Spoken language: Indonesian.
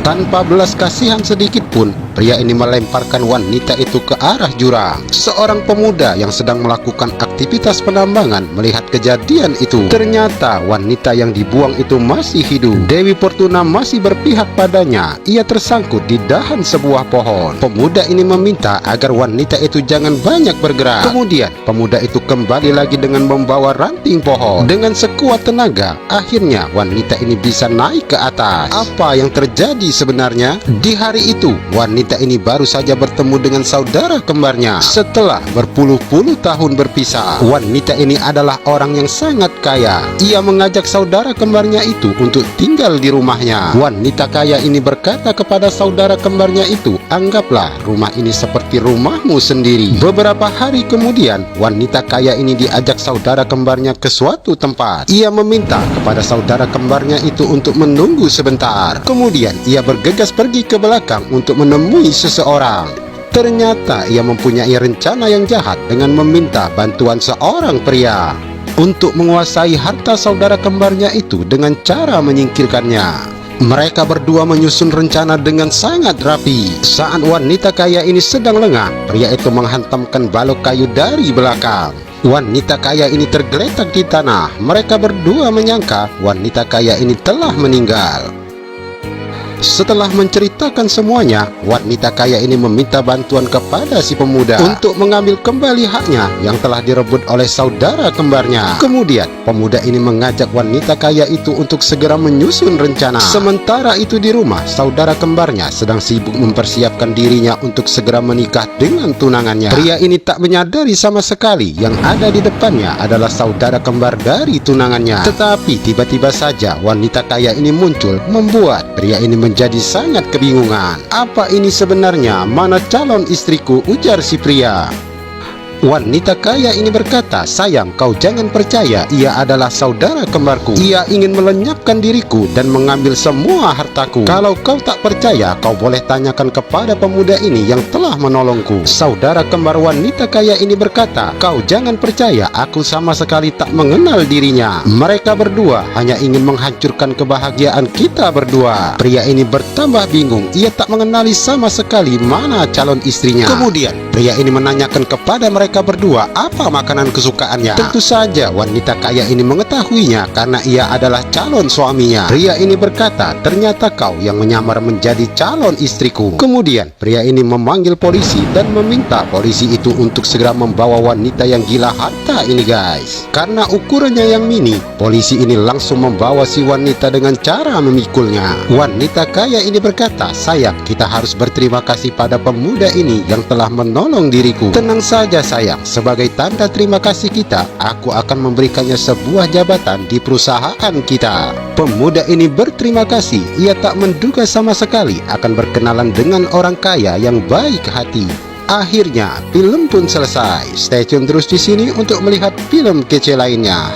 Tanpa belas kasihan sedikit pun, pria ini melemparkan wanita itu ke arah jurang. Seorang pemuda yang sedang melakukan aktivitas penambangan melihat kejadian itu. Ternyata wanita yang dibuang itu masih hidup. Dewi Fortuna masih berpihak padanya. Ia tersangkut di dahan sebuah pohon. Pemuda ini meminta agar wanita itu jangan banyak bergerak. Kemudian pemuda itu kembali lagi dengan membawa ranting pohon. Dengan sekuat tenaga, akhirnya wanita ini bisa naik ke atas. Apa yang terjadi sebenarnya? Di hari itu, wanita ini baru saja bertemu dengan saudara kembarnya. Setelah berpuluh-puluh tahun berpisah, wanita ini adalah orang yang sangat kaya. Ia mengajak saudara kembarnya itu untuk tinggal di rumahnya. Wanita kaya ini berkata kepada saudara kembarnya itu, "Anggaplah rumah ini seperti rumahmu sendiri." Beberapa hari kemudian, wanita kaya ini diajak saudara kembarnya ke suatu tempat. Ia meminta kepada saudara kembarnya itu untuk menunggu sebentar. Kemudian ia bergegas pergi ke belakang untuk menemui seseorang. Ternyata ia mempunyai rencana yang jahat dengan meminta bantuan seorang pria untuk menguasai harta saudara kembarnya itu dengan cara menyingkirkannya. Mereka berdua menyusun rencana dengan sangat rapi. Saat wanita kaya ini sedang lengah, pria itu menghantamkan balok kayu dari belakang. Wanita kaya ini tergeletak di tanah. Mereka berdua menyangka wanita kaya ini telah meninggal. Setelah menceritakan semuanya, wanita kaya ini meminta bantuan kepada si pemuda untuk mengambil kembali haknya yang telah direbut oleh saudara kembarnya. Kemudian, pemuda ini mengajak wanita kaya itu untuk segera menyusun rencana. Sementara itu di rumah, saudara kembarnya sedang sibuk mempersiapkan dirinya untuk segera menikah dengan tunangannya. Pria ini tak menyadari sama sekali yang ada di depannya adalah saudara kembar dari tunangannya. Tetapi tiba-tiba saja wanita kaya ini muncul, membuat pria ini menjadi sangat kebingungan. Apa ini sebenarnya? Mana calon istriku? Ujar si pria. Wanita kaya ini berkata, "Sayang, kau jangan percaya, ia adalah saudara kembarku. Ia ingin melenyapkan diriku dan mengambil semua hartaku. Kalau kau tak percaya, kau boleh tanyakan kepada pemuda ini yang telah menolongku." Saudara kembar wanita kaya ini berkata, "Kau jangan percaya, aku sama sekali tak mengenal dirinya. Mereka berdua hanya ingin menghancurkan kebahagiaan kita berdua." Pria ini bertambah bingung. Ia tak mengenali sama sekali mana calon istrinya. Kemudian pria ini menanyakan kepada mereka berdua apa makanan kesukaannya. Tentu saja wanita kaya ini mengetahuinya karena ia adalah calon suaminya. Pria ini berkata, "Ternyata kau yang menyamar menjadi calon istriku." Kemudian pria ini memanggil polisi dan meminta polisi itu untuk segera membawa wanita yang gila harta ini, guys. Karena ukurannya yang mini, polisi ini langsung membawa si wanita dengan cara memikulnya. Wanita kaya ini berkata, "Sayang, kita harus berterima kasih pada pemuda ini yang telah menolong diriku." "Tenang saja sayang, sebagai tanda terima kasih kita, aku akan memberikannya sebuah jabatan di perusahaan kita." Pemuda ini berterima kasih. Ia tak menduga sama sekali akan berkenalan dengan orang kaya yang baik hati. Akhirnya film pun selesai. Stay tune terus di sini untuk melihat film kece lainnya.